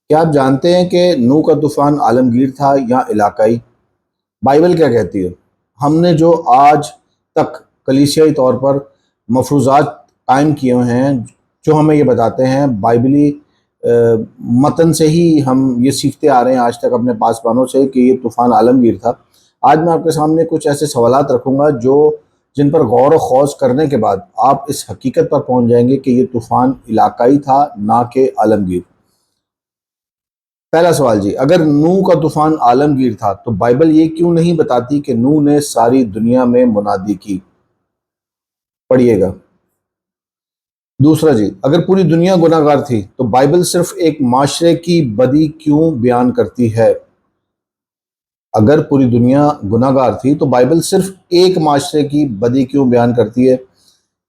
کیا آپ جانتے ہیں کہ نوح کا طوفان عالمگیر تھا یا علاقائی؟ بائبل کیا کہتی ہے؟ ہم نے جو آج تک کلیسیائی طور پر مفروضات قائم کیے ہوئے ہیں، جو ہمیں یہ بتاتے ہیں بائبلی متن سے ہی ہم یہ سیکھتے آ رہے ہیں آج تک اپنے پاسبانوں سے کہ یہ طوفان عالمگیر تھا۔ آج میں آپ کے سامنے کچھ ایسے سوالات رکھوں گا جن پر غور و خوض کرنے کے بعد آپ اس حقیقت پر پہنچ جائیں گے کہ یہ طوفان علاقائی تھا نہ کہ عالمگیر۔ پہلا سوال جی، اگر نوح کا طوفان عالمگیر تھا تو بائبل یہ کیوں نہیں بتاتی کہ نوح نے ساری دنیا میں منادی کی؟ پڑھیے گا۔ دوسرا جی، اگر پوری دنیا گناہ گار تھی تو بائبل صرف ایک معاشرے کی بدی کیوں بیان کرتی ہے؟ اگر پوری دنیا گناہ گار تھی تو بائبل صرف ایک معاشرے کی بدی کیوں بیان کرتی ہے؟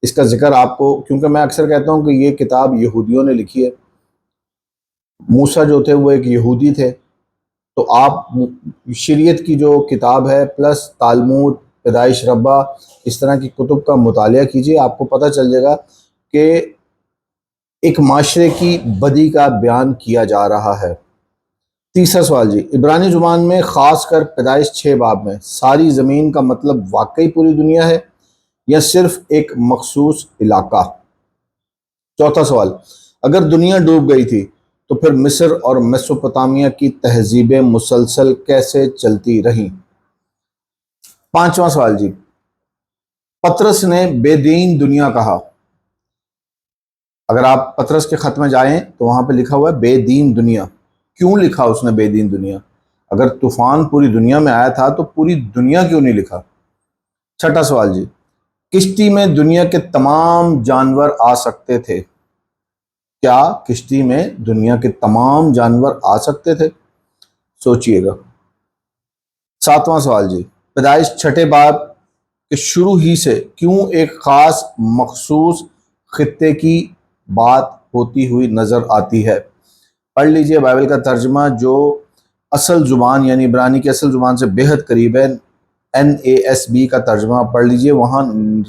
اس کا ذکر آپ کو، کیونکہ میں اکثر کہتا ہوں کہ یہ کتاب یہودیوں نے لکھی ہے، موسیٰ جو تھے وہ ایک یہودی تھے، تو آپ شریعت کی جو کتاب ہے پلس تالمود، پیدائش ربع، اس طرح کی کتب کا مطالعہ کیجئے، آپ کو پتہ چل جائے گا کہ ایک معاشرے کی بدی کا بیان کیا جا رہا ہے۔ تیسرا سوال جی، عبرانی زبان میں خاص کر پیدائش 6 باب میں ساری زمین کا مطلب واقعی پوری دنیا ہے یا صرف ایک مخصوص علاقہ؟ چوتھا سوال، اگر دنیا ڈوب گئی تھی تو پھر مصر اور میسوپوٹامیہ کی تہذیبیں مسلسل کیسے چلتی رہیں؟ پانچواں سوال جی، پطرس نے بے دین دنیا کہا۔ اگر آپ پطرس کے خط میں جائیں تو وہاں پہ لکھا ہوا ہے بے دین دنیا۔ کیوں لکھا اس نے بے دین دنیا؟ اگر طوفان پوری دنیا میں آیا تھا تو پوری دنیا کیوں نہیں لکھا؟ چھٹا سوال جی، کشتی میں دنیا کے تمام جانور آ سکتے تھے؟ کیا کشتی میں دنیا کے تمام جانور آ سکتے تھے؟ سوچئے گا۔ ساتواں سوال جی، پیدائش 6 باب کے شروع ہی سے کیوں ایک خاص مخصوص خطے کی بات ہوتی ہوئی نظر آتی ہے؟ پڑھ لیجئے بائبل کا ترجمہ جو اصل زبان یعنی عبرانی کی اصل زبان سے بہت قریب ہے، NASB کا ترجمہ پڑھ لیجئے، وہاں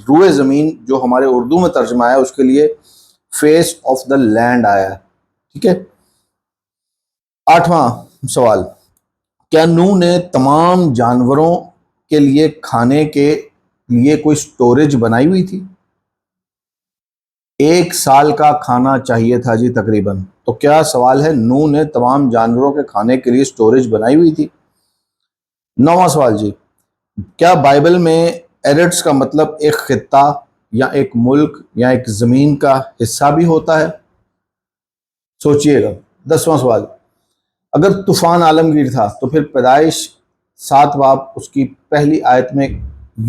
روئے زمین جو ہمارے اردو میں ترجمہ آیا اس کے لیے فیس آف دا لینڈ آیا ہے، ٹھیک ہے۔ آٹھواں سوال، کیا نوح نے تمام جانوروں کے لیے کھانے کے لیے کوئی سٹوریج بنائی ہوئی تھی؟ 1 سال کا کھانا چاہیے تھا جی تقریباً، تو کیا سوال ہے نوح نے تمام جانوروں کے کھانے کے لیے سٹوریج بنائی ہوئی تھی؟ 9واں سوال جی، کیا بائبل میں ایرٹس کا مطلب ایک خطہ یا ایک ملک یا ایک زمین کا حصہ بھی ہوتا ہے؟ سوچئے گا۔ 10واں سوال، اگر طوفان عالمگیر تھا تو پھر پیدائش 7 باب اس کی پہلی آیت میں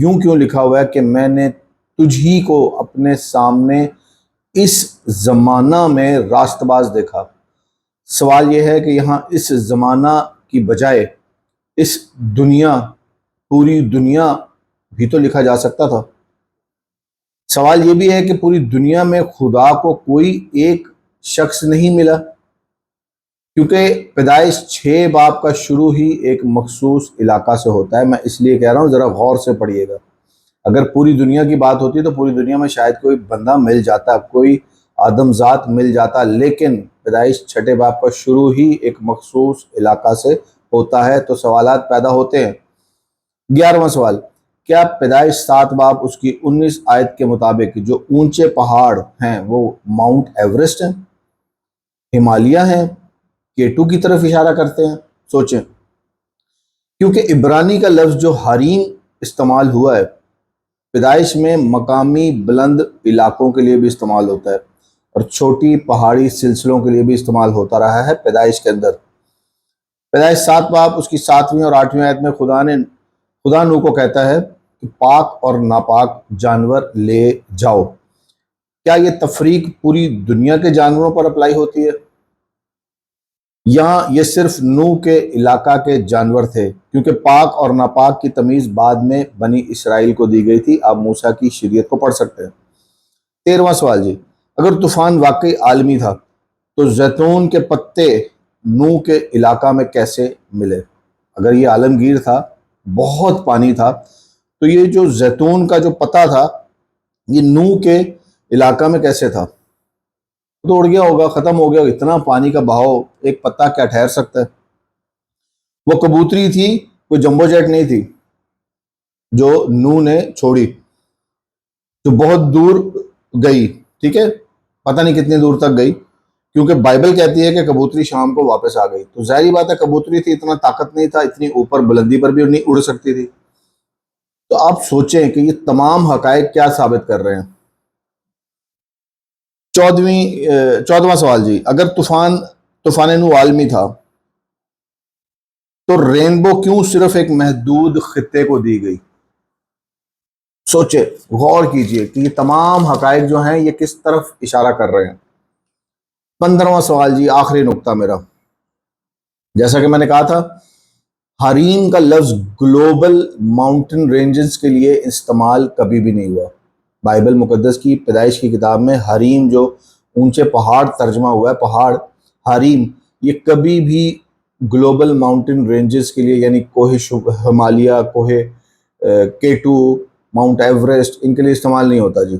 یوں کیوں لکھا ہوا ہے کہ میں نے تجھ ہی کو اپنے سامنے اس زمانہ میں راست باز دیکھا؟ سوال یہ ہے کہ یہاں اس زمانہ کی بجائے اس دنیا، پوری دنیا بھی تو لکھا جا سکتا تھا۔ سوال یہ بھی ہے کہ پوری دنیا میں خدا کو کوئی ایک شخص نہیں ملا، کیونکہ پیدائش 6 باب کا شروع ہی ایک مخصوص علاقہ سے ہوتا ہے۔ میں اس لیے کہہ رہا ہوں ذرا غور سے پڑھیے گا۔ اگر پوری دنیا کی بات ہوتی تو پوری دنیا میں شاید کوئی بندہ مل جاتا، کوئی آدم ذات مل جاتا، لیکن پیدائش 6 باب کا شروع ہی ایک مخصوص علاقہ سے ہوتا ہے، تو سوالات پیدا ہوتے ہیں۔ 11واں سوال، کیا پیدائش 7 باب اس کی 19 آیت کے مطابق جو اونچے پہاڑ ہیں وہ ماؤنٹ ایورسٹ ہیں، ہمالیہ ہیں، K2 کی طرف اشارہ کرتے ہیں؟ سوچیں، کیونکہ عبرانی کا لفظ جو حریم استعمال ہوا ہے پیدائش میں مقامی بلند علاقوں کے لیے بھی استعمال ہوتا ہے اور چھوٹی پہاڑی سلسلوں کے لیے بھی استعمال ہوتا رہا ہے پیدائش کے اندر۔ پیدائش 7 باب اس کی 7ویں اور 8ویں آیت میں خدا نوح کو کہتا ہے کہ پاک اور ناپاک جانور لے جاؤ۔ کیا یہ تفریق پوری دنیا کے جانوروں پر اپلائی ہوتی ہے یا یہ صرف نوح کے علاقہ کے جانور تھے؟ کیونکہ پاک اور ناپاک کی تمیز بعد میں بنی اسرائیل کو دی گئی تھی۔ آپ موسیٰ کی شریعت کو پڑھ سکتے ہیں۔ 13واں سوال جی، اگر طوفان واقعی عالمی تھا تو زیتون کے پتے نوح کے علاقہ میں کیسے ملے؟ اگر یہ عالمگیر تھا، بہت پانی تھا، تو یہ جو زیتون کا جو پتا تھا یہ نوح کے علاقہ میں کیسے تھا؟ تو اڑ گیا ہوگا، ختم ہو گیا، اتنا پانی کا بہاؤ، ایک پتا کیا ٹھہر سکتا ہے؟ وہ کبوتری تھی، کوئی جمبو جیٹ نہیں تھی جو نوح نے چھوڑی، جو بہت دور گئی، ٹھیک ہے، پتہ نہیں کتنی دور تک گئی، کیونکہ بائبل کہتی ہے کہ کبوتری شام کو واپس آ گئی، تو ظاہری بات ہے کبوتری تھی، اتنا طاقت نہیں تھا، اتنی اوپر بلندی پر بھی نہیں اڑ سکتی تھی۔ تو آپ سوچیں کہ یہ تمام حقائق کیا ثابت کر رہے ہیں۔ 14واں سوال جی، اگر طوفان نوح عالمی تھا تو رینبو کیوں صرف ایک محدود خطے کو دی گئی؟ سوچے، غور کیجئے کہ یہ تمام حقائق جو ہیں یہ کس طرف اشارہ کر رہے ہیں۔ 15واں سوال جی، آخری نقطہ میرا، جیسا کہ میں نے کہا تھا، حریم کا لفظ گلوبل ماؤنٹن رینجز کے لیے استعمال کبھی بھی نہیں ہوا۔ بائبل مقدس کی پیدائش کی کتاب میں حریم جو اونچے پہاڑ ترجمہ ہوا ہے، پہاڑ، حریم، یہ کبھی بھی گلوبل ماؤنٹن رینجز کے لیے، یعنی کوہ ہمالیہ، کوہ K2، ماؤنٹ ایوریسٹ، ان کے لیے استعمال نہیں ہوتا جی۔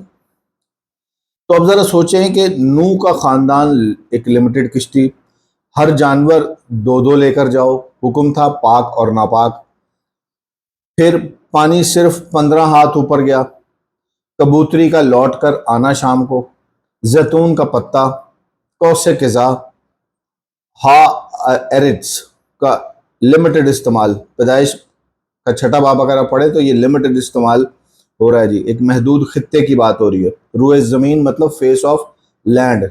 تو اب ذرا سوچیں کہ نوح کا خاندان ایک لمیٹڈ کشتی، ہر جانور دو دو لے کر جاؤ، حکم تھا پاک اور ناپاک، پھر پانی صرف 15 ہاتھ اوپر گیا، کبوتری کا لوٹ کر آنا شام کو، زیتون کا پتا، کوس قزح، ایرٹس کا لمیٹڈ استعمال، پیدائش کا 6 باب اگر آپ پڑھیں تو یہ لمیٹڈ استعمال ہو رہا ہے جی، ایک محدود خطے کی بات ہو رہی ہے۔ روئے زمین مطلب face of land,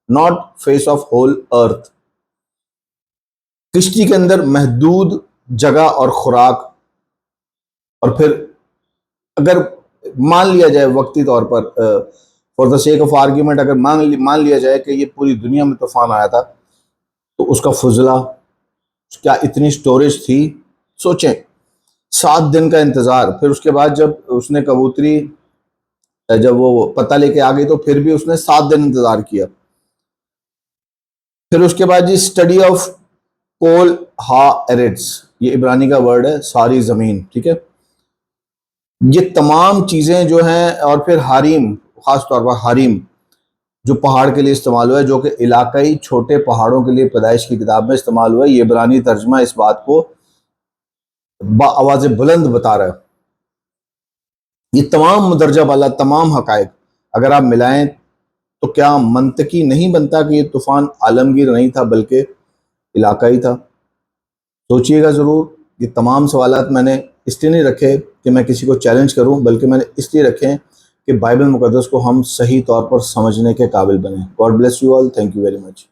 not face of whole earth. کشتی کے اندر محدود جگہ اور خوراک، اور پھر اگر مان لیا جائے وقتی طور پر for the sake of argument, اگر مان لیا جائے کہ یہ پوری دنیا میں طوفان آیا تھا تو اس کا فضلہ کیا اتنی سٹوریج تھی؟ سوچیں، 7 دن کا انتظار، پھر اس کے بعد جب اس نے کبوتری جب وہ پتہ لے کے آ گئی تو پھر بھی اس نے 7 دن انتظار کیا۔ پھر اس کے بعد جی اسٹڈی آف کول ایرٹس، یہ عبرانی کا ورڈ ہے، ساری زمین، ٹھیک ہے، یہ تمام چیزیں جو ہیں، اور پھر حریم، خاص طور پر حریم جو پہاڑ کے لیے استعمال ہوا ہے، جو کہ علاقائی چھوٹے پہاڑوں کے لیے پیدائش کی کتاب میں استعمال ہوا ہے، یہ عبرانی ترجمہ اس بات کو بآواز بلند بتا رہا ہے۔ یہ تمام مدرجہ بالا تمام حقائق اگر آپ ملائیں تو کیا منطقی نہیں بنتا کہ یہ طوفان عالمگیر نہیں تھا بلکہ علاقائی تھا؟ سوچئے گا ضرور۔ یہ تمام سوالات میں نے اس لیے نہیں رکھے کہ میں کسی کو چیلنج کروں، بلکہ میں نے اس لیے رکھے کہ بائبل مقدس کو ہم صحیح طور پر سمجھنے کے قابل بنیں۔ God bless you all, thank you very much.